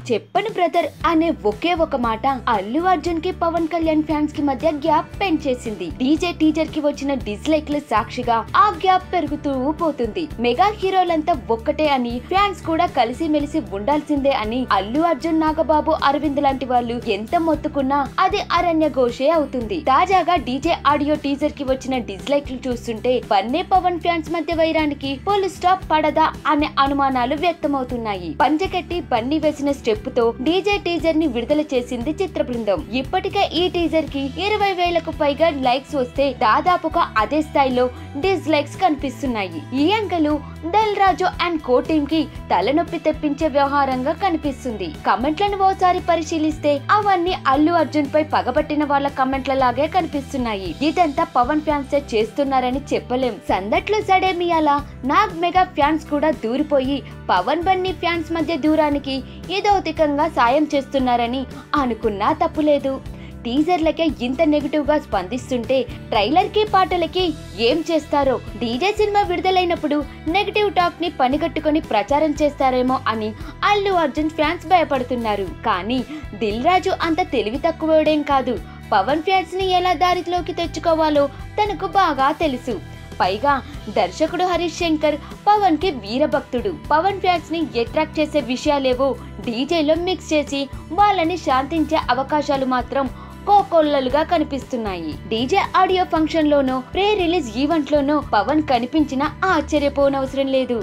చెప్పను బ్రదర్ అనే ఒకే ఒక మాట అల్లు అర్జున్ కి పవన్ కళ్యాణ్ ఫ్యాన్స్ కి మధ్య గ్యాప్ పెంచేసింది. డీజే టీజర్ కి వచ్చిన డిస్లైక్ల సాక్షిగా ఆ గ్యాప్ పెరుగుతూ పోతుంది. మెగా హీరోలంతా ఒక్కటే అని, ఫ్యాన్స్ కూడా కలిసి మెలిసి ఉండాల్సిందే అని అల్లు అర్జున్, నాగబాబు, అరవింద్ లాంటి వాళ్ళు ఎంత మొత్తుకున్నా అది అరణ్య ఘోషే అవుతుంది. తాజాగా డీజే ఆడియో టీజర్ కి వచ్చిన డిస్లైక్లు చూస్తుంటే బన్నే పవన్ ఫ్యాన్స్ మధ్య వైరానికి ఫుల్ స్టాప్ పడదా అనే అనుమానాలు వ్యక్తమవుతున్నాయి. పంచకట్టి బన్నీ వేసిన స్టెప్ తో డీజే టీజర్ ని విడుదల చేసింది చిత్ర బృందం. ఇప్పటికే ఈ టీజర్ కి 20,000కు పైగా లైక్స్ వస్తే దాదాపుగా అదే స్థాయిలో డిస్లైక్స్ కనిపిస్తున్నాయి. ఈ అంకెలు Dil Raju and co team కి తలనొప్పి తెప్పించే వ్యవహారంగా కనిపిస్తుంది. కమెంట్లను ఓసారి పరిశీలిస్తే అవన్నీ అల్లు అర్జున్ పై పగబట్టిన వాళ్ళ కమెంట్ల లాగే కనిపిస్తున్నాయి. ఇదంతా పవన్ ఫ్యాన్స్ చేస్తున్నారని చెప్పలేం. సందట్లో సడేమియాలా నాగ్ మెగా ఫ్యాన్స్ కూడా దూరిపోయి పవన్ బన్నీ ఫ్యాన్స్ మధ్య దూరానికి ఏదోతికంగా సాయం చేస్తున్నారని అనుకున్నా తప్పులేదు. టీజర్లకే ఇంత నెగిటివ్ గా స్పందిస్తుంటే ట్రైలర్ కి పాటలకి ఏం చేస్తారో, డీజే సినిమా విడుదలైనప్పుడు నెగిటివ్ టాక్ ని పనిగట్టుకుని ప్రచారం చేస్తారేమో అని అల్లు అర్జున్ ఫ్యాన్స్ భయపడుతున్నారు. కానీ దిల్ రాజు అంత తెలివి తక్కువడేం కాదు. పవన్ ఫ్యాన్స్ ని ఎలా దారిలోకి తెచ్చుకోవాలో తనకు బాగా తెలుసు. పైగా దర్శకుడు హరీష్ శంకర్ పవన్ కి వీరభక్తుడు. పవన్ ఫ్యాన్స్ ని అట్రాక్ట్ చేసే విషయాలేవో డీజేలో మిక్స్ చేసి వాళ్ళని శాంతించే అవకాశాలు మాత్రం కోకొల్లలుగా కనిపిస్తున్నాయి. డీజే ఆడియో ఫంక్షన్ లోనో, ప్రీ రిలీజ్ ఈవెంట్ లోనో పవన్ కనిపించినా ఆశ్చర్యపోనవసరం లేదు.